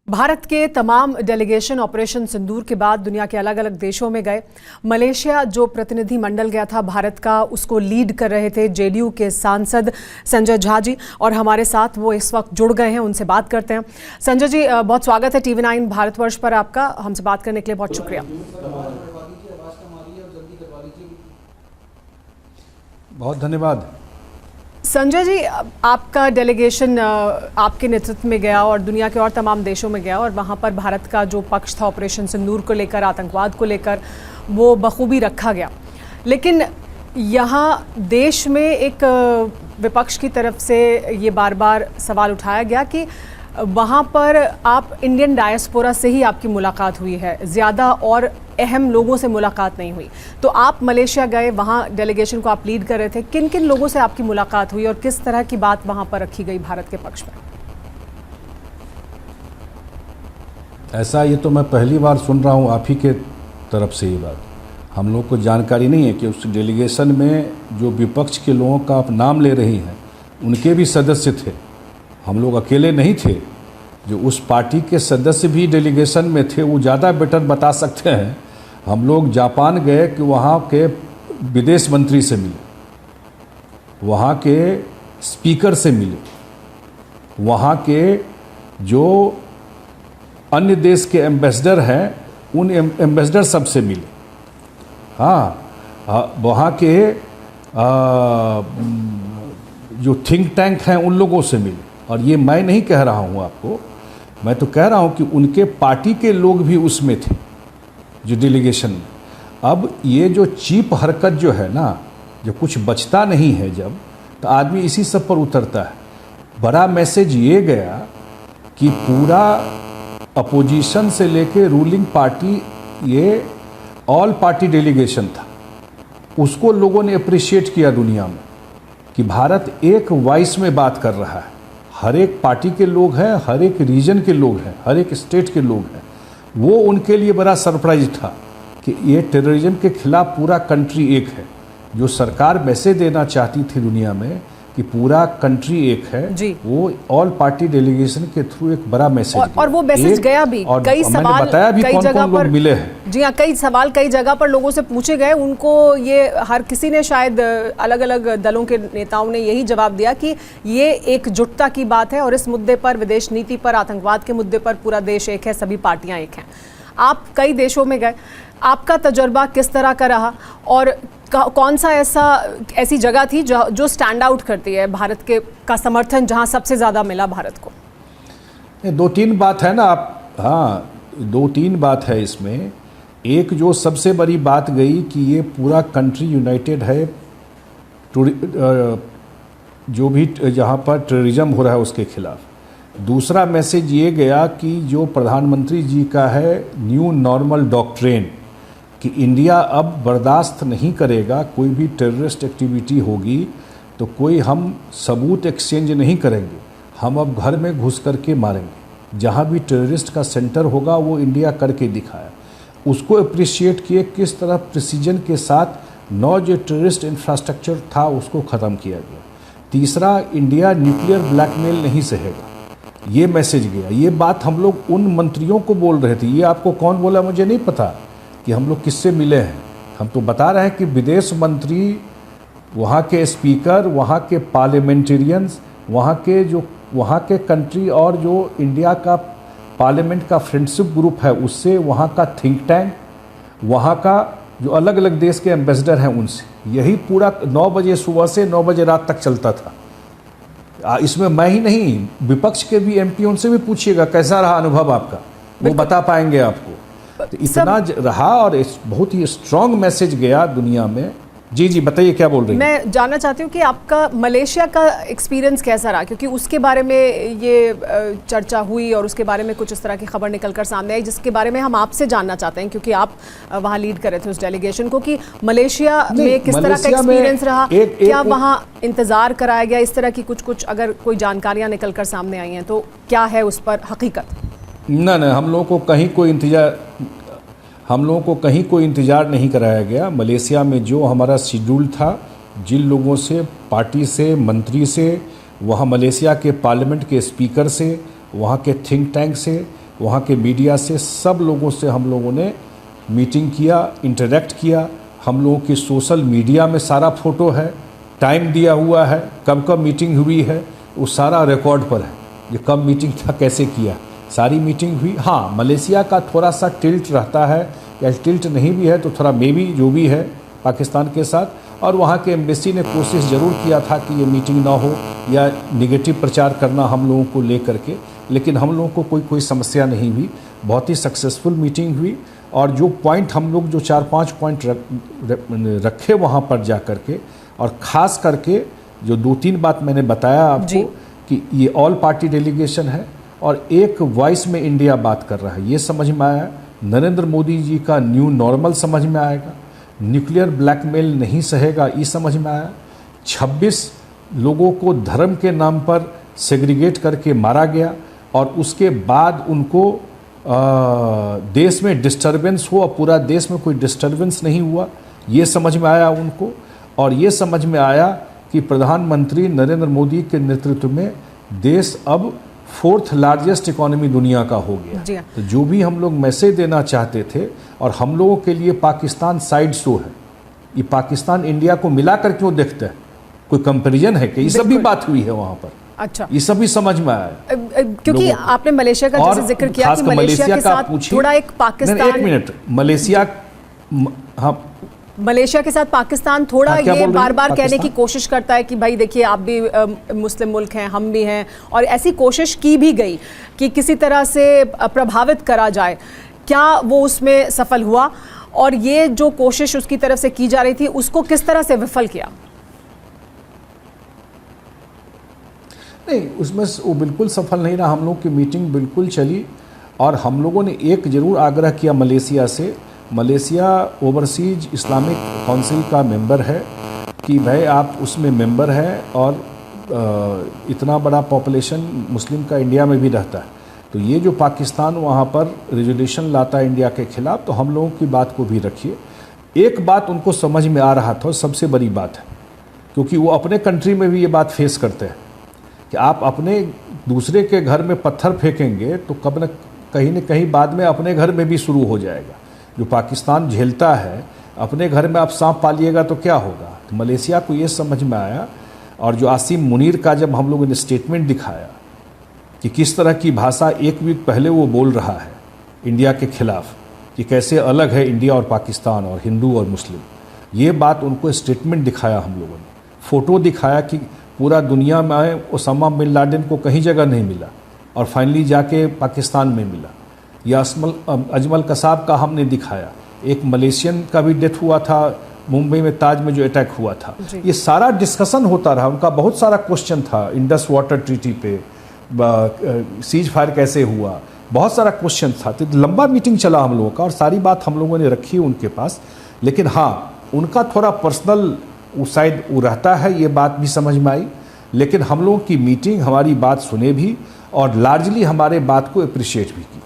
भारत के तमाम delegation operation सिंदूर के बाद दुनिया के अलग अलग देशों में गए। मलेशिया जो प्रतिनिधि मंडल गया था भारत का, उसको लीड कर रहे थे जेडीयू के सांसद संजय झा जी, और हमारे साथ वो इस वक्त जुड़ गए हैं। उनसे बात करते हैं। संजय जी, बहुत स्वागत है TV9 भारतवर्ष पर आपका। हमसे बात करने के लिए बहुत शुक्रिया। बहुत धन्यवाद। संजय जी, आपका डेलीगेशन आपके नेतृत्व में गया और दुनिया के और तमाम देशों में गया, और वहाँ पर भारत का जो पक्ष था ऑपरेशन सिंदूर को लेकर, आतंकवाद को लेकर, वो बखूबी रखा गया। लेकिन यहाँ देश में एक विपक्ष की तरफ से ये बार बार सवाल उठाया गया कि वहाँ पर आप इंडियन डायस्पोरा से ही आपकी मुलाकात हुई है, ज़्यादा और अहम लोगों से मुलाकात नहीं हुई। तो आप मलेशिया गए, वहाँ डेलीगेशन को आप लीड कर रहे थे। किन किन लोगों से आपकी मुलाकात हुई और किस तरह की बात वहाँ पर रखी गई भारत के पक्ष में? ऐसा ये तो मैं पहली बार सुन रहा हूँ आप ही के तरफ से ये बात। हम लोग को जानकारी नहीं है कि उस डेलीगेशन में जो विपक्ष के लोगों का आप नाम ले रही हैं उनके भी सदस्य थे। हम लोग अकेले नहीं थे, जो उस पार्टी के सदस्य भी डेलीगेशन में थे वो ज़्यादा बेटर बता सकते हैं। हम लोग जापान गए कि वहाँ के विदेश मंत्री से मिले, वहाँ के स्पीकर से मिले, वहाँ के जो अन्य देश के एम्बेसडर हैं उन एम्बेसडर सब से मिले। हाँ, वहाँ के जो थिंक टैंक हैं उन लोगों से मिले। और ये मैं नहीं कह रहा हूँ आपको, मैं तो कह रहा हूँ कि उनके पार्टी के लोग भी उसमें थे जो डेलीगेशन में। अब ये जो चीप हरकत जो है ना, जो कुछ बचता नहीं है जब, तो आदमी इसी सब पर उतरता है। बड़ा मैसेज ये गया कि पूरा अपोजिशन से लेके रूलिंग पार्टी, ये ऑल पार्टी डेलीगेशन था, उसको लोगों ने अप्रिशिएट किया दुनिया में कि भारत एक वॉइस में बात कर रहा है। हर एक पार्टी के लोग हैं, हर एक रीजन के लोग हैं, हर एक स्टेट के लोग हैं। वो उनके लिए बड़ा सरप्राइज था कि ये टेररिज्म के खिलाफ पूरा कंट्री एक है। जो सरकार मैसेज देना चाहती थी दुनिया में कि पूरा कंट्री एक है जी, वो ऑल पार्टी डेलीगेशन के थ्रू एक बड़ा मैसेज और वो मैसेज गया भी। कई सवाल बताया भी कई कौन-कौन लोग मिले हैं। जी हाँ, कई सवाल कई जगह पर लोगों से पूछे गए। उनको ये हर किसी ने, शायद अलग अलग दलों के नेताओं ने यही जवाब दिया कि ये एकजुटता की बात है और इस मुद्दे पर, विदेश नीति पर, आतंकवाद के मुद्दे पर पूरा देश एक है, सभी पार्टियां एक हैं। आप कई देशों में गए, आपका तजुर्बा किस तरह का रहा और कौन सा ऐसी जगह थी जो स्टैंड आउट करती है भारत के का समर्थन, जहां सबसे ज़्यादा मिला भारत को? दो तीन बात है ना आप, हाँ, दो तीन बात है इसमें। एक जो सबसे बड़ी बात गई कि ये पूरा कंट्री यूनाइटेड है, जो भी जहाँ पर टेररिज्म हो रहा है उसके खिलाफ। दूसरा मैसेज ये गया कि जो प्रधानमंत्री जी का है न्यू नॉर्मल डॉक्ट्रिन, कि इंडिया अब बर्दाश्त नहीं करेगा कोई भी टेररिस्ट एक्टिविटी होगी तो कोई हम सबूत एक्सचेंज नहीं करेंगे, हम अब घर में घुस करके मारेंगे। जहाँ भी टेररिस्ट का सेंटर होगा वो इंडिया करके दिखाया। उसको अप्रिशिएट किए किस तरह प्रिसीजन के साथ जो टेररिस्ट इंफ्रास्ट्रक्चर था उसको ख़त्म किया गया। तीसरा, इंडिया न्यूक्लियर ब्लैकमेल नहीं सहेगा, ये मैसेज गया। ये बात हम लोग उन मंत्रियों को बोल रहे थे। ये आपको कौन बोला मुझे नहीं पता कि हम लोग किससे मिले हैं। हम तो बता रहे हैं कि विदेश मंत्री, वहाँ के स्पीकर, वहाँ के पार्लियामेंटेरियंस, वहाँ के कंट्री और जो इंडिया का पार्लियामेंट का फ्रेंडशिप ग्रुप है उससे, वहाँ का थिंक टैंक, वहाँ का जो अलग अलग देश के एम्बेसडर हैं उनसे, यही पूरा 9 बजे सुबह से 9 बजे रात तक चलता था। इसमें मैं ही नहीं, विपक्ष के भी MP उनसे भी पूछिएगा कैसा रहा अनुभव आपका, वो बता पाएंगे आपको। तो इतना रहा और बहुत ही स्ट्रॉन्ग मैसेज गया दुनिया में। जी जी, बताइए क्या बोल रही हैं? मैं जानना चाहती हूँ कि आपका मलेशिया का एक्सपीरियंस कैसा रहा, क्योंकि उसके बारे में ये चर्चा हुई और उसके बारे में कुछ इस तरह की खबर निकलकर सामने आई, जिसके बारे में हम आपसे जानना चाहते हैं, क्योंकि आप वहाँ लीड कर रहे थे उस डेलीगेशन को, कि मलेशिया में किस तरह का एक्सपीरियंस रहा, क्या वहाँ इंतज़ार कराया गया, इस तरह की कुछ अगर कोई जानकारियाँ निकल कर सामने आई हैं तो क्या है उस पर हकीकत? ना, हम लोगों को कहीं कोई इंतज़ार नहीं कराया गया। मलेशिया में जो हमारा शेड्यूल था, जिन लोगों से, पार्टी से, मंत्री से, वहाँ मलेशिया के पार्लियामेंट के स्पीकर से, वहाँ के थिंक टैंक से, वहाँ के मीडिया से, सब लोगों से हम लोगों ने मीटिंग किया, इंटरेक्ट किया। हम लोगों की सोशल मीडिया में सारा फ़ोटो है, टाइम दिया हुआ है, कब कब मीटिंग हुई है, वो सारा रिकॉर्ड पर है। ये कब मीटिंग था, कैसे किया, सारी मीटिंग हुई। हाँ, मलेशिया का थोड़ा सा टिल्ट रहता है, या टिल्ट नहीं भी है तो थोड़ा मे बी जो भी है पाकिस्तान के साथ, और वहाँ के एम्बेसी ने कोशिश ज़रूर किया था कि ये मीटिंग ना हो या निगेटिव प्रचार करना हम लोगों को ले करके, लेकिन हम लोगों को कोई समस्या नहीं हुई। बहुत ही सक्सेसफुल मीटिंग हुई, और जो पॉइंट हम लोग जो 4-5 पॉइंट रखे वहाँ पर जा कर के, और ख़ास करके जो 2-3 बात मैंने बताया आपको कि ये ऑल पार्टी डेलीगेशन है और एक वॉइस में इंडिया बात कर रहा है, ये समझ में आया। नरेंद्र मोदी जी का न्यू नॉर्मल समझ में आएगा, न्यूक्लियर ब्लैकमेल नहीं सहेगा, ये समझ में आया। 26 लोगों को धर्म के नाम पर सेग्रीगेट करके मारा गया, और उसके बाद उनको देश में डिस्टर्बेंस हुआ, पूरा देश में कोई डिस्टर्बेंस नहीं हुआ, ये समझ में आया उनको। और ये समझ में आया कि प्रधानमंत्री नरेंद्र मोदी के नेतृत्व में देश अब 4th लार्जेस्ट इकोनॉमी दुनिया का हो गया। तो जो भी हम लोग मैसेज देना चाहते थे, और हम लोगों के लिए पाकिस्तान साइड शो है, ये पाकिस्तान इंडिया को मिला कर क्यों देखते हैं, कोई कंपैरिजन है कि ये सब भी बात हुई है वहाँ पर। अच्छा, ये सब भी समझ में आया, क्योंकि आपने मलेशिया का जैसे जिक्र किया कि मलेशिया के साथ थोड़ा एक पाकिस्तान, एक मिनट, मलेशिया, हाँ, मलेशिया के साथ पाकिस्तान थोड़ा ये बार बार कहने की कोशिश करता है कि भाई देखिए आप भी मुस्लिम मुल्क हैं, हम भी हैं, और ऐसी कोशिश की भी गई कि किसी तरह से प्रभावित करा जाए। क्या वो उसमें सफल हुआ, और ये जो कोशिश उसकी तरफ से की जा रही थी उसको किस तरह से विफल किया? नहीं, उसमें वो बिल्कुल सफल नहीं रहा। हम लोग की मीटिंग बिल्कुल चली, और हम लोगों ने एक ज़रूर आग्रह किया मलेशिया से। मलेशिया ओवरसीज इस्लामिक काउंसिल का मेंबर है कि भाई आप उसमें मेंबर हैं, और इतना बड़ा पॉपुलेशन मुस्लिम का इंडिया में भी रहता है, तो ये जो पाकिस्तान वहाँ पर रेजोल्यूशन लाता है इंडिया के खिलाफ, तो हम लोगों की बात को भी रखिए। एक बात उनको समझ में आ रहा था, सबसे बड़ी बात है, क्योंकि वो अपने कंट्री में भी ये बात फेस करते हैं कि आप अपने दूसरे के घर में पत्थर फेंकेंगे तो कब न कहीं बाद में अपने घर में भी शुरू हो जाएगा। जो पाकिस्तान झेलता है, अपने घर में आप सांप पालिएगा तो क्या होगा। तो मलेशिया को ये समझ में आया, और जो आसिम मुनीर का जब हम लोगों ने स्टेटमेंट दिखाया कि किस तरह की भाषा एक वीक पहले वो बोल रहा है इंडिया के खिलाफ, कि कैसे अलग है इंडिया और पाकिस्तान और हिंदू और मुस्लिम, ये बात उनको स्टेटमेंट दिखाया हम लोगों ने, फ़ोटो दिखाया कि पूरा दुनिया में ओसामा बिन लादेन को कहीं जगह नहीं मिला, और फाइनली जाके पाकिस्तान में मिला। या अजमल कसाब का हमने दिखाया, एक मलेशियन का भी डेथ हुआ था मुंबई में, ताज में जो अटैक हुआ था। ये सारा डिस्कशन होता रहा, उनका बहुत सारा क्वेश्चन था, इंडस वाटर ट्रीटी पे, सीज फायर कैसे हुआ, बहुत सारा क्वेश्चन था। तो लंबा मीटिंग चला हम लोगों का, और सारी बात हम लोगों ने रखी उनके पास। लेकिन हाँ, उनका थोड़ा पर्सनल उस साइड वो रहता है, ये बात भी समझ में आई। लेकिन हम लोगों की मीटिंग हमारी बात सुने भी, और लार्जली हमारे बात को अप्रिशिएट भी की।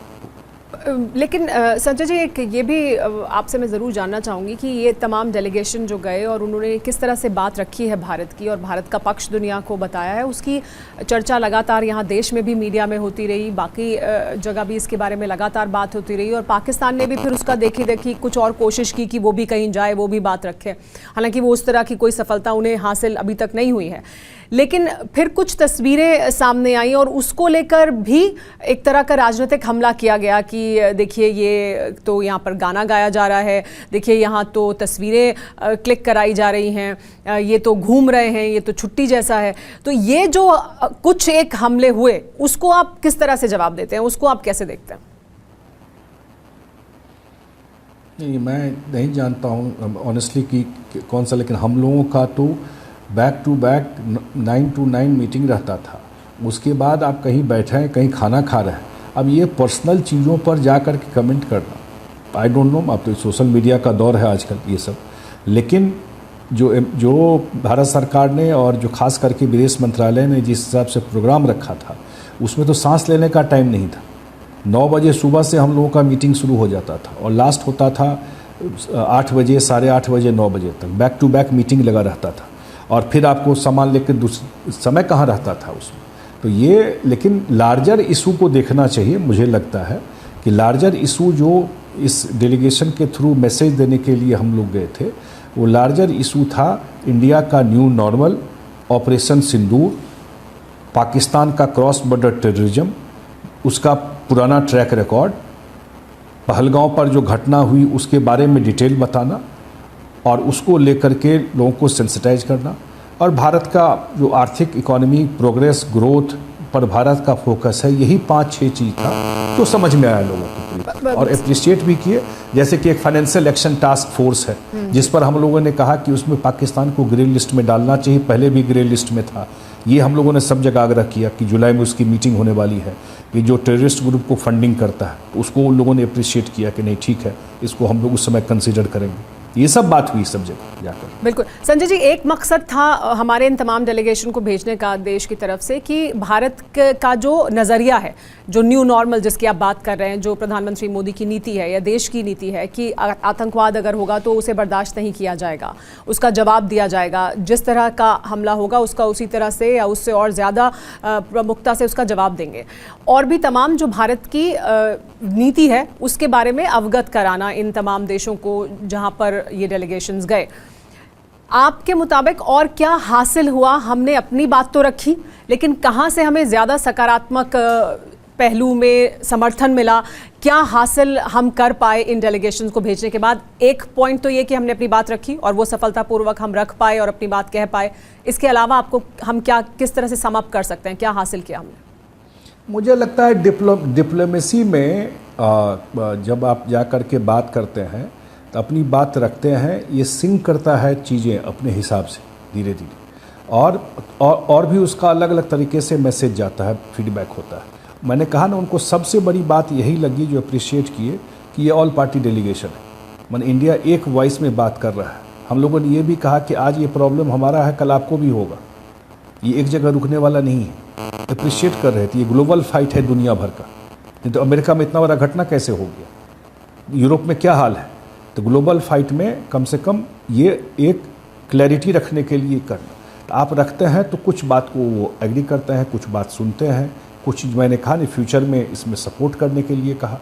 लेकिन संजय जी, एक ये भी आपसे मैं ज़रूर जानना चाहूँगी कि ये तमाम डेलीगेशन जो गए और उन्होंने किस तरह से बात रखी है भारत की, और भारत का पक्ष दुनिया को बताया है, उसकी चर्चा लगातार यहाँ देश में भी मीडिया में होती रही, बाकी जगह भी इसके बारे में लगातार बात होती रही, और पाकिस्तान ने भी फिर उसका देखी देखी कुछ और कोशिश की कि वो भी कहीं जाए, वो भी बात रखे। हालांकि वो उस तरह की कोई सफलता उन्हें हासिल अभी तक नहीं हुई है। लेकिन फिर कुछ तस्वीरें सामने आई, और उसको लेकर भी एक तरह का राजनीतिक हमला किया गया कि देखिए ये तो यहाँ पर गाना गाया जा रहा है, देखिए यहाँ तो तस्वीरें क्लिक कराई जा रही हैं, ये तो घूम रहे हैं, ये तो छुट्टी जैसा है। तो ये जो कुछ एक हमले हुए, उसको आप किस तरह से जवाब देते हैं, उसको आप कैसे देखते हैं? नहीं, मैं नहीं जानता हूँ ऑनेस्टली कि कौन सा, लेकिन हम लोगों का तो back to back 9 to 9 meeting रहता था। उसके बाद आप कहीं बैठे हैं, कहीं खाना खा रहे हैं, अब ये पर्सनल चीज़ों पर जा कर के कमेंट करना, आई डोंट नो, अब तो सोशल मीडिया का दौर है आजकल ये सब। लेकिन जो भारत सरकार ने और जो खास करके विदेश मंत्रालय ने जिस हिसाब से प्रोग्राम रखा था, उसमें तो सांस लेने का टाइम नहीं था। 9 बजे सुबह से हम लोगों का मीटिंग शुरू हो जाता था, और लास्ट होता था 8 बजे, 8:30 बजे, 9 बजे तक बैक टू बैक मीटिंग लगा रहता था। और फिर आपको सामान लेकर समय कहाँ रहता था उसमें। तो ये, लेकिन लार्जर इशू को देखना चाहिए। मुझे लगता है कि लार्जर इशू जो इस डेलीगेशन के थ्रू मैसेज देने के लिए हम लोग गए थे, वो लार्जर इशू था इंडिया का न्यू नॉर्मल, ऑपरेशन सिंदूर, पाकिस्तान का क्रॉस बॉर्डर टेररिज्म, उसका पुराना ट्रैक रिकॉर्ड, पहलगांव पर जो घटना हुई उसके बारे में डिटेल बताना और उसको लेकर के लोगों को सेंसिटाइज करना, और भारत का जो आर्थिक इकोनॉमी प्रोग्रेस ग्रोथ पर भारत का फोकस है, यही 5-6 चीज़ था जो समझ में आया लोगों को और अप्रिशिएट भी किए। जैसे कि एक फाइनेंशियल एक्शन टास्क फोर्स है जिस पर हम लोगों ने कहा कि उसमें पाकिस्तान को ग्रे लिस्ट में डालना चाहिए, पहले भी ग्रे लिस्ट में था। ये हम लोगों ने सब जगह आग्रह किया कि जुलाई में उसकी मीटिंग होने वाली है कि जो टेररिस्ट ग्रुप को फंडिंग करता है तो उसको उन लोगों ने अप्रिशिएट किया कि नहीं ठीक है, इसको हम लोग उस समय कंसिडर करेंगे। ये सब बात हुई सब जगह जाकर। बिल्कुल संजय जी, एक मकसद था हमारे इन तमाम डेलीगेशन को भेजने का देश की तरफ से कि भारत का जो नज़रिया है, जो न्यू नॉर्मल जिसकी आप बात कर रहे हैं, जो प्रधानमंत्री मोदी की नीति है या देश की नीति है कि आतंकवाद अगर होगा तो उसे बर्दाश्त नहीं किया जाएगा, उसका जवाब दिया जाएगा, जिस तरह का हमला होगा उसका उसी तरह से या उससे और ज़्यादा प्रमुखता से उसका जवाब देंगे, और भी तमाम जो भारत की नीति है उसके बारे में अवगत कराना इन तमाम देशों को जहाँ पर ये डेलीगेशंस गए। आपके मुताबिक और क्या हासिल हुआ? हमने अपनी बात तो रखी, लेकिन कहाँ से हमें ज़्यादा सकारात्मक पहलू में समर्थन मिला? क्या हासिल हम कर पाए इन डेलीगेशंस को भेजने के बाद? एक पॉइंट तो ये कि हमने अपनी बात रखी और वो सफलतापूर्वक हम रख पाए और अपनी बात कह पाए। इसके अलावा आपको हम क्या किस तरह से सम अप कर सकते हैं? क्या हासिल किया हमने? मुझे लगता है डिप्लोमेसी में जब आप जा कर के बात करते हैं तो अपनी बात रखते हैं, ये सिंक करता है चीज़ें अपने हिसाब से धीरे धीरे, और भी उसका अलग अलग तरीके से मैसेज जाता है, फीडबैक होता है। मैंने कहा ना, उनको सबसे बड़ी बात यही लगी जो अप्रिशिएट किए कि ये ऑल पार्टी डेलीगेशन है, माने इंडिया एक वॉइस में बात कर रहा है। हम लोगों ने ये भी कहा कि आज ये प्रॉब्लम हमारा है, कल आपको भी होगा, ये एक जगह रुकने वाला नहीं है। अप्रिशिएट कर रहे थे, ये ग्लोबल फाइट है दुनिया भर का, नहीं तो अमेरिका में इतना बड़ा घटना कैसे हो गया, यूरोप में क्या हाल है। तो ग्लोबल फाइट में कम से कम ये एक क्लैरिटी रखने के लिए करना, आप रखते हैं तो कुछ बात को वो एग्री करते हैं, कुछ बात सुनते हैं, कुछ मैंने कहा नहीं फ्यूचर में इसमें सपोर्ट करने के लिए कहा,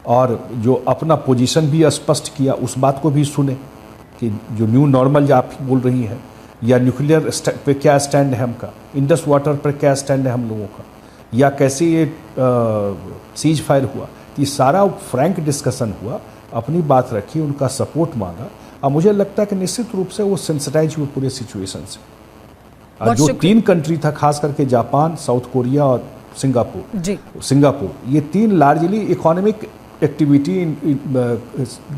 और जो अपना पोजीशन भी स्पष्ट किया उस बात को भी सुने कि जो न्यू नॉर्मल जो आप बोल रही हैं, या न्यूक्लियर पे क्या स्टैंड है हमका, इंडस वाटर पर क्या स्टैंड है हम लोगों का, या कैसे ये सीज फायर हुआ, ये सारा फ्रैंक डिस्कशन हुआ, अपनी बात रखी, उनका सपोर्ट मांगा, और मुझे लगता है कि निश्चित रूप से वो सेंसिटाइज हुए पूरे सिचुएशन से। जो 3 कंट्री था, खास करके जापान, साउथ कोरिया और सिंगापुर, ये 3 लार्जली इकोनॉमिक एक्टिविटी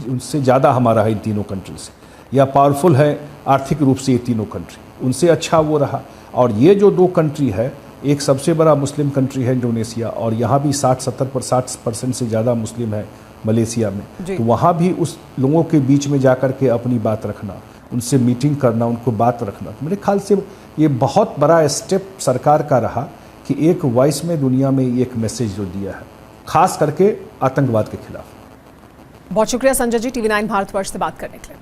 उनसे ज़्यादा हमारा है इन तीनों कंट्री से, या पावरफुल है आर्थिक रूप से ये तीनों कंट्री, उनसे अच्छा वो रहा। और ये जो 2 कंट्री है, एक सबसे बड़ा मुस्लिम कंट्री है इंडोनेशिया, और यहाँ भी 60% से ज़्यादा मुस्लिम है मलेशिया में, तो वहाँ भी उस लोगों के बीच में जाकर के अपनी बात रखना, उनसे मीटिंग करना, उनको बात रखना, मेरे ख्याल से ये बहुत बड़ा स्टेप सरकार का रहा कि एक वॉइस में दुनिया में एक मैसेज जो दिया है, खास करके आतंकवाद के खिलाफ। बहुत शुक्रिया संजय जी, TV9 भारतवर्ष से बात करने के लिए।